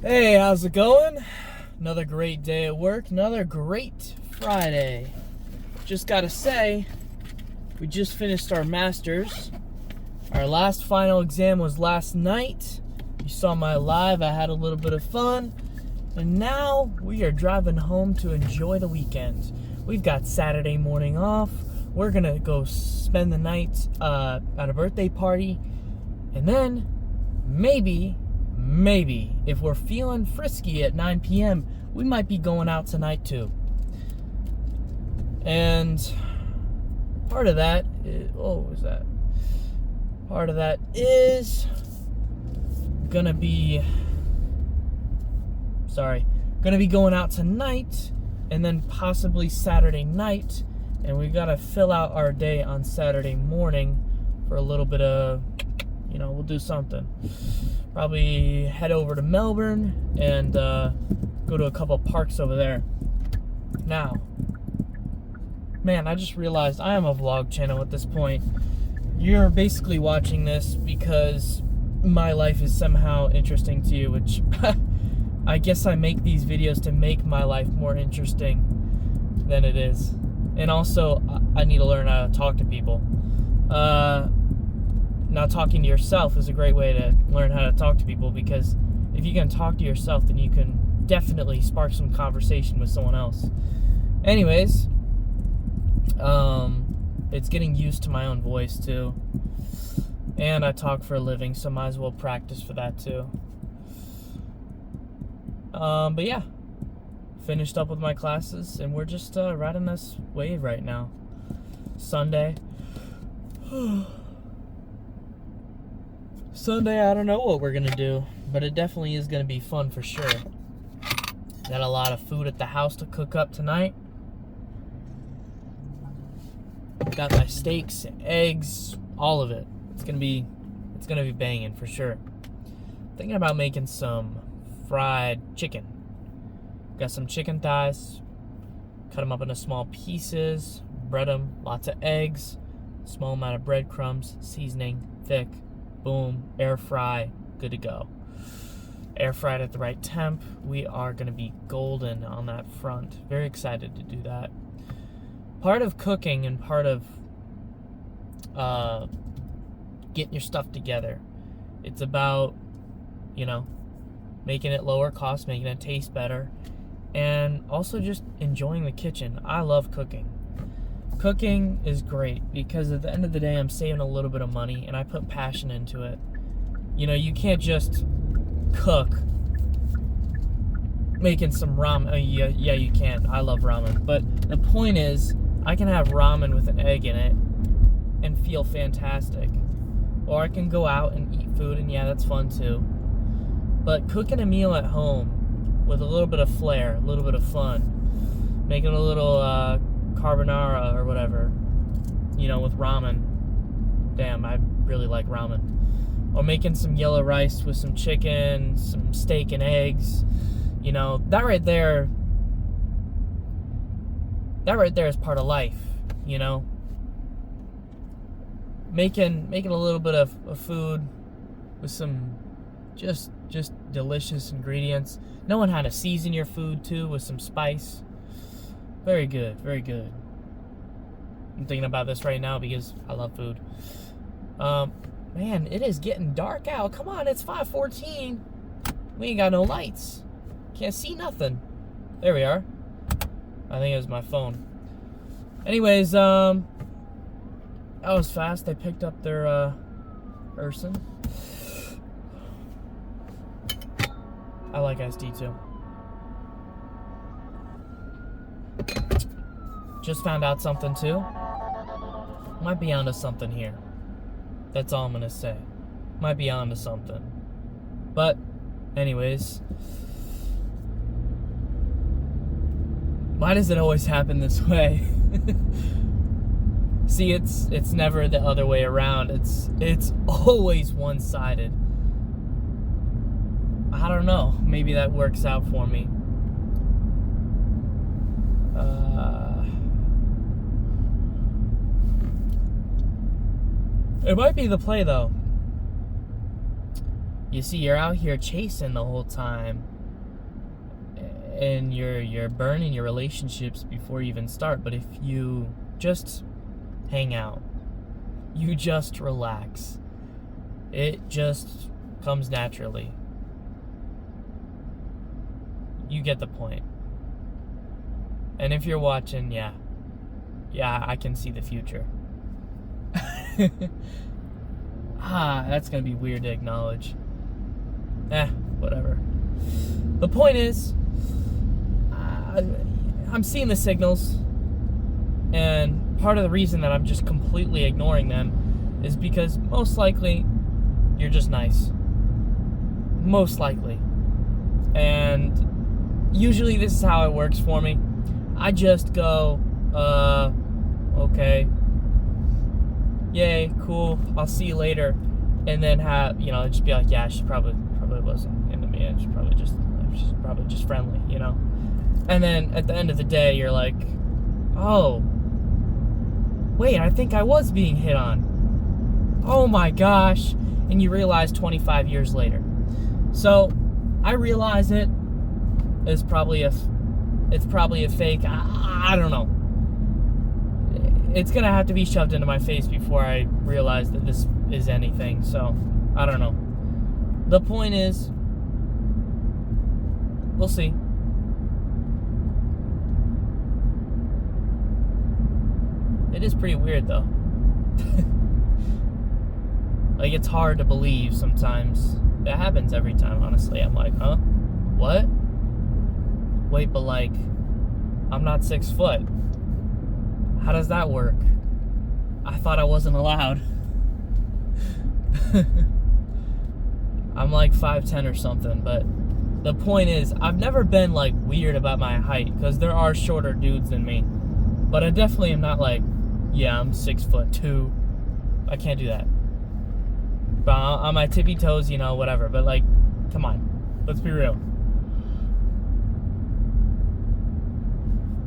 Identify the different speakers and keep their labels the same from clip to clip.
Speaker 1: Hey, how's it going? Another great day at work, another great Friday. Just gotta say, we just finished our masters. Our last final exam was last night. You saw my live, I had a little bit of fun. And now we are driving home to enjoy the weekend. We've got Saturday morning off. We're gonna go spend the night at a birthday party. And then maybe, if we're feeling frisky at 9 p.m., we might be going out tonight too. And part of that is, part of that is gonna be going out tonight and then possibly Saturday night, and we gotta fill out our day on Saturday morning for a little bit of, we'll do something. Probably head over to Melbourne and go to a couple parks over there. Now, man, I just realized I am a vlog channel at this point. You're basically watching this because my life is somehow interesting to you, which I guess I make these videos to make my life more interesting than it is. And also, I need to learn how to talk to people. Now, talking to yourself is a great way to learn how to talk to people, because if you can talk to yourself, then you can definitely spark some conversation with someone else. Anyways, it's getting used to my own voice too. And I talk for a living, so might as well practice for that too. But yeah, finished up with my classes, and we're just riding this wave right now. Sunday. Sunday, I don't know what we're gonna do, but it definitely is gonna be fun for sure. Got a lot of food at the house to cook up tonight. Got my steaks, eggs, all of it. It's gonna be banging for sure. Thinking about making some fried chicken. Got some chicken thighs. Cut them up into small pieces. Bread them. Lots of eggs. Small amount of breadcrumbs. Seasoning. Thick. Boom. Air fry. Good to go. Air fried at the right temp. We are going to be golden on that front. Very excited to do that. Part of cooking and part of getting your stuff together. It's about, making it lower cost, making it taste better, and also just enjoying the kitchen. I love cooking. Cooking is great because at the end of the day, I'm saving a little bit of money and I put passion into it. You can't just cook making some ramen. Yeah, you can. I love ramen. But the point is, I can have ramen with an egg in it and feel fantastic. Or I can go out and eat food, and yeah, that's fun too. But cooking a meal at home with a little bit of flair, a little bit of fun, making a little carbonara or whatever, with ramen. Damn, I really like ramen. Or making some yellow rice with some chicken, some steak and eggs. That right there is part of life, Making a little bit of food with some just delicious ingredients. Knowing how to season your food too with some spice. Very good, very good. I'm thinking about this right now because I love food. Man, it is getting dark out. Come on, it's 5:14. We ain't got no lights. Can't see nothing. There we are. I think it was my phone. Anyways, that was fast. They picked up their person. I like SD too. Just found out something too. Might be onto something here. That's all I'm gonna say. Might be onto something. But, anyways. Why does it always happen this way? See, it's never the other way around. It's always one-sided. I don't know. Maybe that works out for me. It might be the play, though. You see, you're out here chasing the whole time, and you're burning your relationships before you even start. But if you just hang out, you just relax, it just comes naturally. You get the point. And if you're watching, yeah, I can see the future. That's gonna be weird to acknowledge. Whatever. The point is, I'm seeing the signals, and part of the reason that I'm just completely ignoring them is because most likely you're just nice. Most likely. And usually this is how it works for me. I just go, okay, yay, cool, I'll see you later, and then just be like, yeah, she probably wasn't into me, and she's probably just friendly, and then at the end of the day, you're like, oh, wait, I think I was being hit on, oh my gosh, and you realize 25 years later. So I realize it's probably a fake. I don't know. It's gonna have to be shoved into my face before I realize that this is anything. So I don't know. The point is, we'll see. It is pretty weird though. Like, it's hard to believe sometimes. It happens every time, honestly. I'm like, huh? What? Wait, but like, I'm not 6 foot. How does that work? I thought I wasn't allowed. I'm like 5'10" or something, but the point is, I've never been like weird about my height, because there are shorter dudes than me. But I definitely am not like, yeah, I'm 6'2". I can't do that. But on my tippy toes, whatever. But like, come on, let's be real.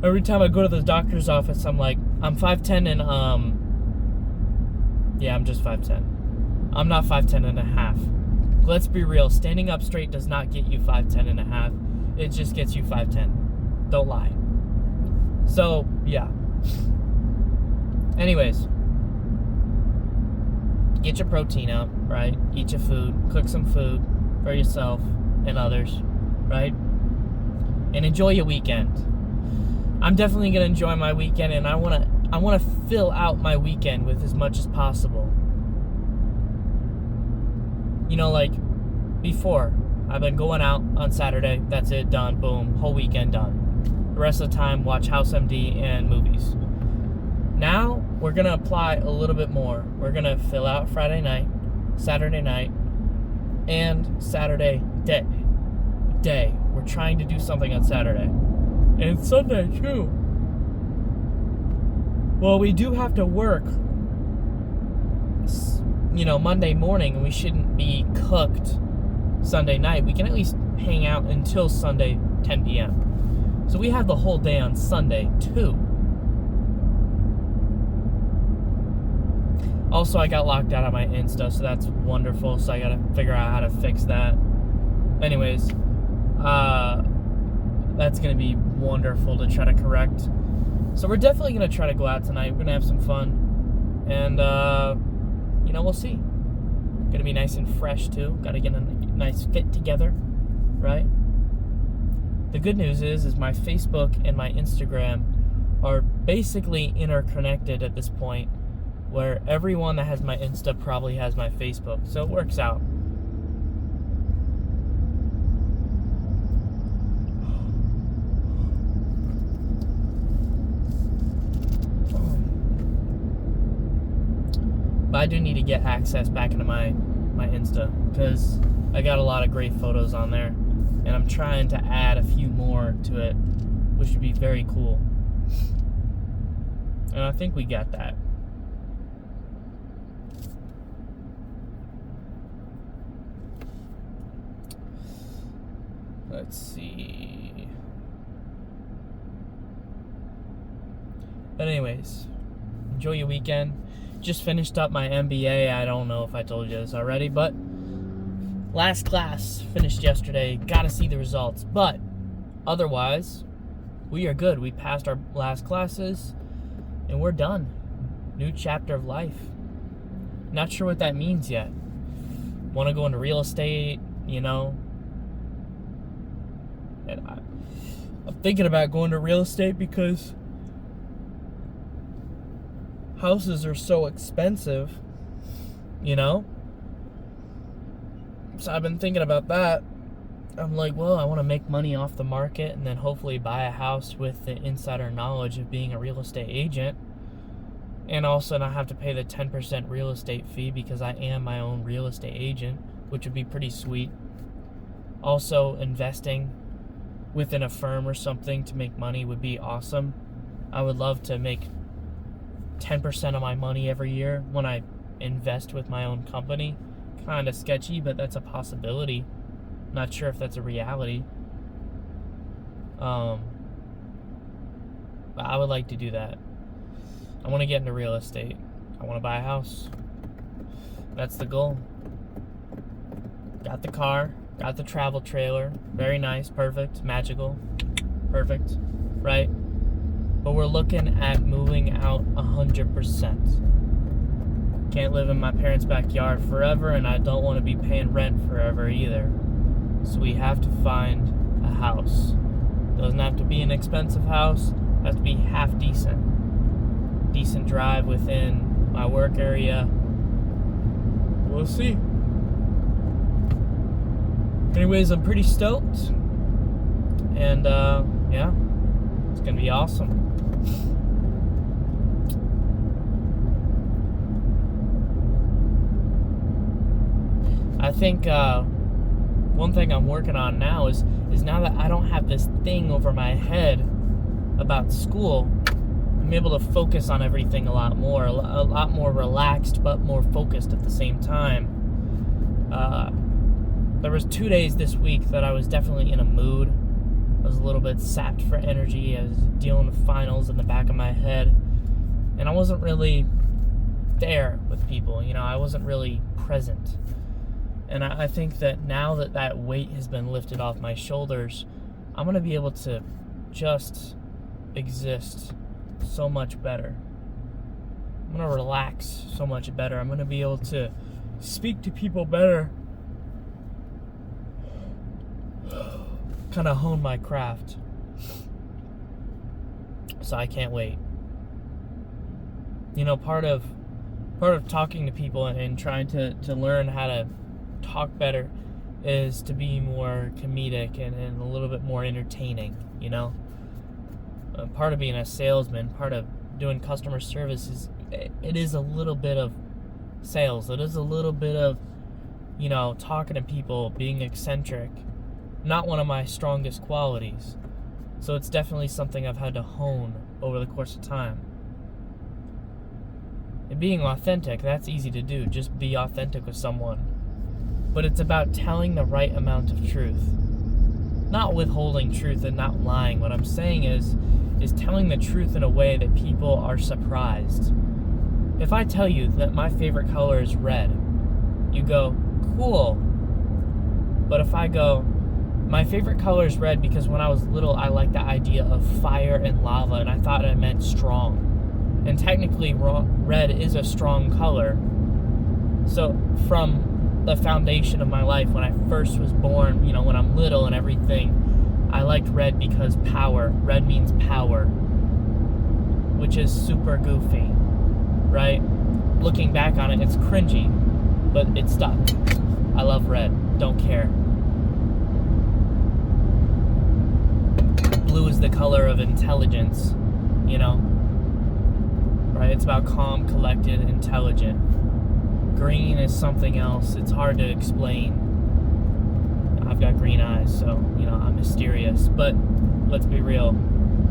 Speaker 1: Every time I go to the doctor's office, I'm like, I'm 5'10" and I'm just 5'10". I'm not 5'10" and a half. Let's be real, standing up straight does not get you 5'10" and a half. It just gets you 5'10". Don't lie. So, yeah. Anyways, get your protein up, right? Eat your food, cook some food for yourself and others, right? And enjoy your weekend. I'm definitely gonna enjoy my weekend, and I wanna fill out my weekend with as much as possible. Like before, I've been going out on Saturday. That's it, done, boom, whole weekend done. The rest of the time, watch House MD and movies. Now we're gonna apply a little bit more. We're gonna fill out Friday night, Saturday night, and Saturday day. We're trying to do something on Saturday. And Sunday, too. Well, we do have to work, Monday morning, and we shouldn't be cooked Sunday night. We can at least hang out until Sunday, 10 p.m. So we have the whole day on Sunday, too. Also, I got locked out of my Insta, so that's wonderful. So I gotta figure out how to fix that. Anyways, that's gonna be wonderful to try to correct. So we're definitely gonna try to go out tonight. We're gonna have some fun, and we'll see. Gonna be nice and fresh too. Gotta get a nice fit together, right? The good news is my Facebook and my Instagram are basically interconnected at this point, where everyone that has my Insta probably has my Facebook, so it works out. But I do need to get access back into my Insta, because I got a lot of great photos on there, and I'm trying to add a few more to it, which would be very cool. And I think we got that. Let's see. But anyways, enjoy your weekend. Just finished up my MBA. I don't know if I told you this already, but Last class finished yesterday. Gotta see the results. But otherwise, we are good. We passed our last classes and we're done. New chapter of life. Not sure what that means yet. Want to go into real estate, And I'm thinking about going to real estate because houses are so expensive, So I've been thinking about that. I'm like, well, I want to make money off the market and then hopefully buy a house with the insider knowledge of being a real estate agent. And also not have to pay the 10% real estate fee because I am my own real estate agent, which would be pretty sweet. Also, investing within a firm or something to make money would be awesome. I would love to make 10% of my money every year when I invest with my own company. Kind of sketchy, but that's a possibility. Not sure if that's a reality. But I would like to do that. I want to get into real estate. I want to buy a house. That's the goal. Got the car. Got the travel trailer. Very nice. Perfect. Magical. Perfect. Right? But we're looking at moving out 100%. Can't live in my parents' backyard forever, and I don't want to be paying rent forever either. So we have to find a house. Doesn't have to be an expensive house. It has to be half decent. Decent drive within my work area. We'll see. Anyways, I'm pretty stoked. And, yeah. It's going to be awesome. I think one thing I'm working on now is now that I don't have this thing over my head about school, I'm able to focus on everything a lot more relaxed, but more focused at the same time. There was 2 days this week that I was definitely in a mood. I was a little bit sapped for energy. I was dealing with finals in the back of my head, and I wasn't really there with people. I wasn't really present. And I think that now that weight has been lifted off my shoulders, I'm going to be able to just exist so much better. I'm going to relax so much better. I'm going to be able to speak to people better. Kind of hone my craft. So I can't wait. Part of talking to people and trying to learn how to talk better is to be more comedic and a little bit more entertaining, part of being a salesman, part of doing customer service it is a little bit of sales. It is a little bit of, talking to people, being eccentric. Not one of my strongest qualities. So it's definitely something I've had to hone over the course of time. And being authentic, that's easy to do. Just be authentic with someone. But it's about telling the right amount of truth. Not withholding truth and not lying. What I'm saying is telling the truth in a way that people are surprised. If I tell you that my favorite color is red, you go, cool. But if I go, my favorite color is red because when I was little, I liked the idea of fire and lava, and I thought it meant strong. And technically, red is a strong color. So from the foundation of my life, when I first was born, when I'm little and everything, I liked red because power. Red means power, which is super goofy, right? Looking back on it, it's cringy, but it stuck. I love red. Don't care. Blue is the color of intelligence, right? It's about calm, collected, intelligent. Green is something else. It's hard to explain. I've got green eyes, so, I'm mysterious. But let's be real.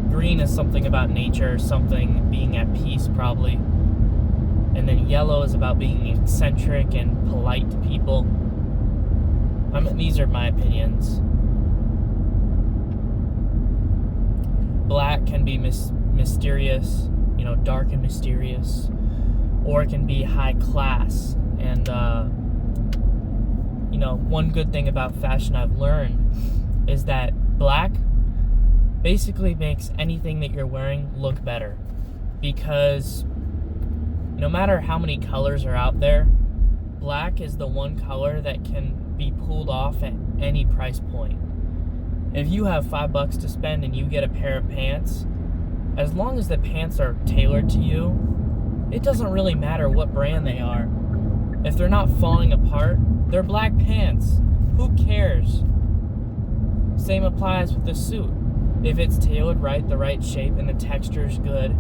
Speaker 1: Green is something about nature, something being at peace, probably. And then yellow is about being eccentric and polite to people. These are my opinions. Black can be mysterious, dark and mysterious. Or it can be high class and one good thing about fashion I've learned is that black basically makes anything that you're wearing look better. Because no matter how many colors are out there, black is the one color that can be pulled off at any price point. If you have $5 to spend and you get a pair of pants, as long as the pants are tailored to you, it doesn't really matter what brand they are. If they're not falling apart, they're black pants. Who cares? Same applies with the suit. If it's tailored right, the right shape, and the texture's good,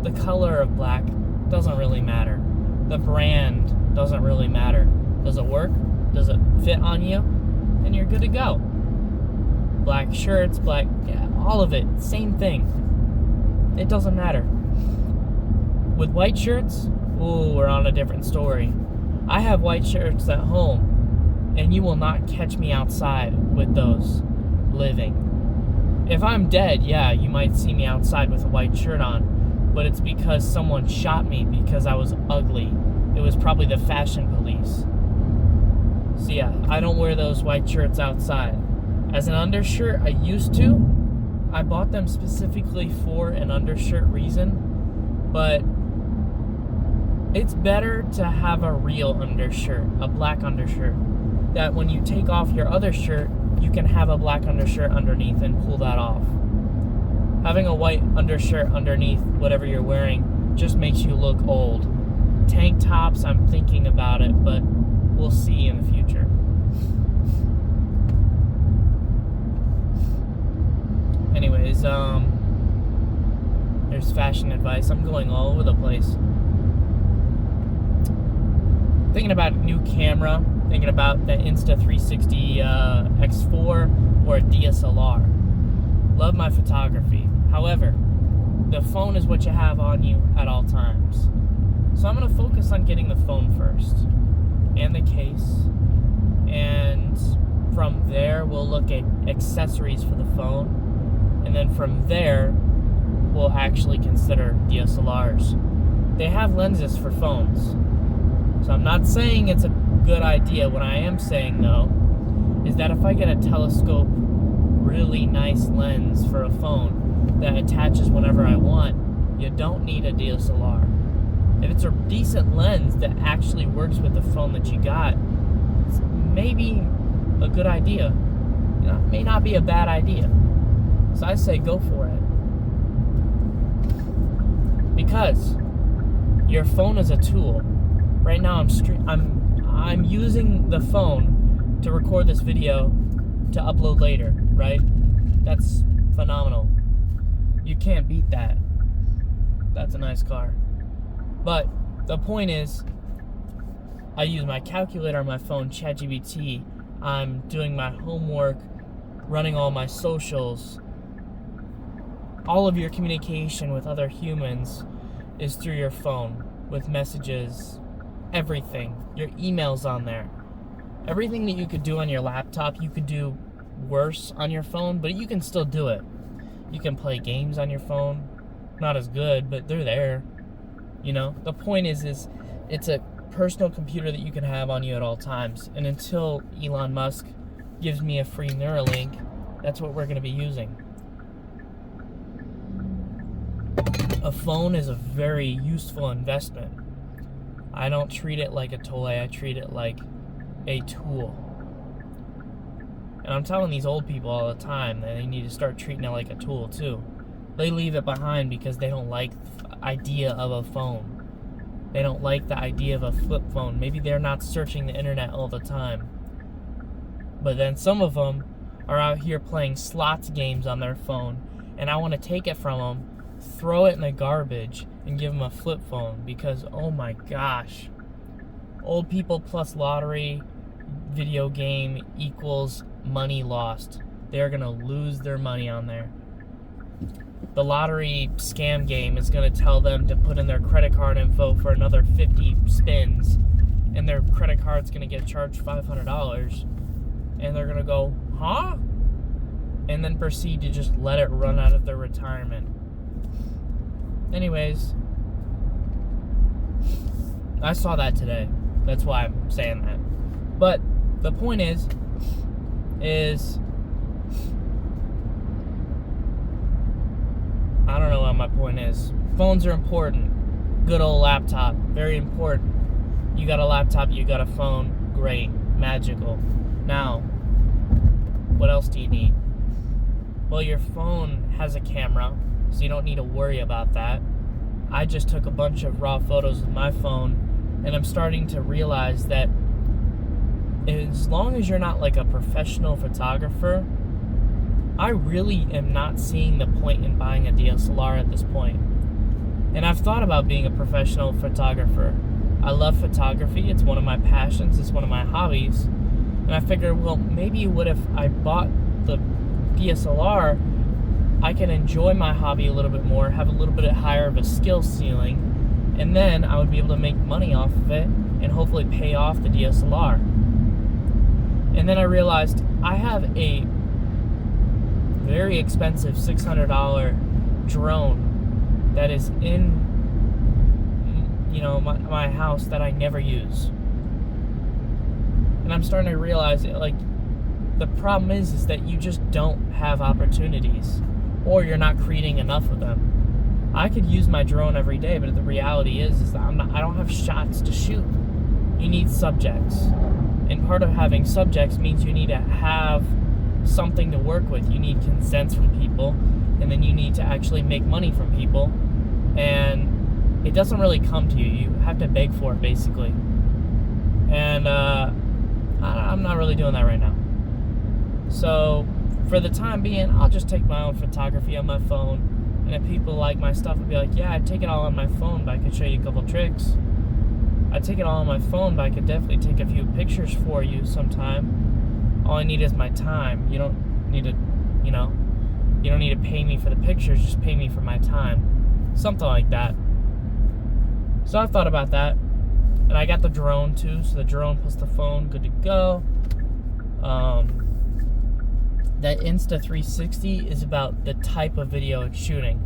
Speaker 1: the color of black doesn't really matter. The brand doesn't really matter. Does it work? Does it fit on you? And you're good to go. Black shirts, all of it, same thing. It doesn't matter. With white shirts, we're on a different story. I have white shirts at home, and you will not catch me outside with those living. If I'm dead, yeah, you might see me outside with a white shirt on, but it's because someone shot me because I was ugly. It was probably the fashion police. So yeah, I don't wear those white shirts outside. As an undershirt, I used to. I bought them specifically for an undershirt reason, but it's better to have a real undershirt, a black undershirt, that when you take off your other shirt, you can have a black undershirt underneath and pull that off. Having a white undershirt underneath whatever you're wearing just makes you look old. Tank tops, I'm thinking about it, but we'll see in the future. Anyways, there's fashion advice. I'm going all over the place. Thinking about a new camera, thinking about the Insta360 X4 or a DSLR. Love my photography. However, the phone is what you have on you at all times. So I'm going to focus on getting the phone first, and the case, and from there we'll look at accessories for the phone. And then from there, we'll actually consider DSLRs. They have lenses for phones. So I'm not saying it's a good idea. What I am saying, though, is that if I get a telescope, really nice lens for a phone that attaches whenever I want, you don't need a DSLR. If it's a decent lens that actually works with the phone that you got, it's maybe a good idea. It may not be a bad idea. So I say go for it. Because your phone is a tool. Right now I'm using the phone to record this video to upload later, right? That's phenomenal. You can't beat that. That's a nice car. But the point is, I use my calculator on my phone, ChatGPT. I'm doing my homework, running all my socials. All of your communication with other humans is through your phone, with messages, everything. Your email's on there. Everything that you could do on your laptop, you could do worse on your phone, but you can still do it. You can play games on your phone. Not as good, but they're there. The point is it's a personal computer that you can have on you at all times. And until Elon Musk gives me a free Neuralink, that's what we're going to be using. A phone is a very useful investment. I don't treat it like a toy. I treat it like a tool. And I'm telling these old people all the time that they need to start treating it like a tool too. They leave it behind because they don't like the idea of a phone. They don't like the idea of a flip phone. Maybe they're not searching the internet all the time. But then some of them are out here playing slots games on their phone, and I want to take it from them, throw it in the garbage, and give them a flip phone because, oh my gosh, old people plus lottery video game equals money lost. They're going to lose their money on there. The lottery scam game is going to tell them to put in their credit card info for another 50 spins, and their credit card's going to get charged $500, and they're going to go, huh? And then proceed to just let it run out of their retirement. Anyways, I saw that today. That's why I'm saying that. But the point is I don't know what my point is. Phones are important. Good old laptop, very important. You got a laptop, you got a phone, great, magical. Now, what else do you need? Well, your phone has a camera, so you don't need to worry about that. I just took a bunch of raw photos with my phone, and I'm starting to realize that as long as you're not like a professional photographer, I really am not seeing the point in buying a DSLR at this point. And I've thought about being a professional photographer. I love photography. It's one of my passions. It's one of my hobbies. And I figured, well, maybe what if I bought the DSLR, I can enjoy my hobby a little bit more, have a little bit higher of a skill ceiling, and then I would be able to make money off of it and hopefully pay off the DSLR. And then I realized I have a very expensive $600 drone that is in, my house that I never use. And I'm starting to realize like the problem is that you just don't have opportunities, or you're not creating enough of them. I could use my drone every day, but the reality is that I don't have shots to shoot. You need subjects. And part of having subjects means you need to have something to work with. You need consents from people, and then you need to actually make money from people. And it doesn't really come to you. You have to beg for it, basically. And I'm not really doing that right now. So for the time being, I'll just take my own photography on my phone. And if people like my stuff, I'll be like, yeah, I'd take it all on my phone, but I could show you a couple tricks. I'd take it all on my phone, but I could definitely take a few pictures for you sometime. All I need is my time. You don't need to, you don't need to pay me for the pictures, just pay me for my time. Something like that. So I thought about that. And I got the drone too, so the drone plus the phone, good to go. That Insta360 is about the type of video it's shooting.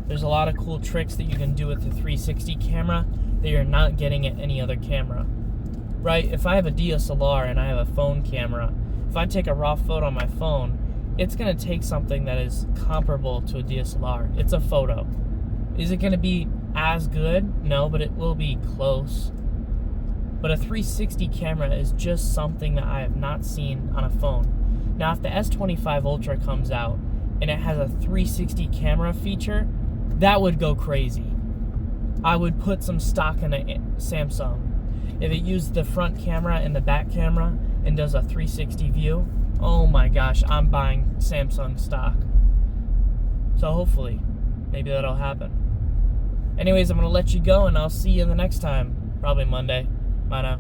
Speaker 1: There's a lot of cool tricks that you can do with the 360 camera that you're not getting at any other camera. Right? If I have a DSLR and I have a phone camera, if I take a raw photo on my phone, it's going to take something that is comparable to a DSLR. It's a photo. Is it going to be as good? No, but it will be close. But a 360 camera is just something that I have not seen on a phone. Now, if the S25 Ultra comes out and it has a 360 camera feature, that would go crazy. I would put some stock in a Samsung. If it used the front camera and the back camera and does a 360 view, oh my gosh, I'm buying Samsung stock. So hopefully, maybe that'll happen. Anyways, I'm going to let you go, and I'll see you the next time. Probably Monday. Bye now.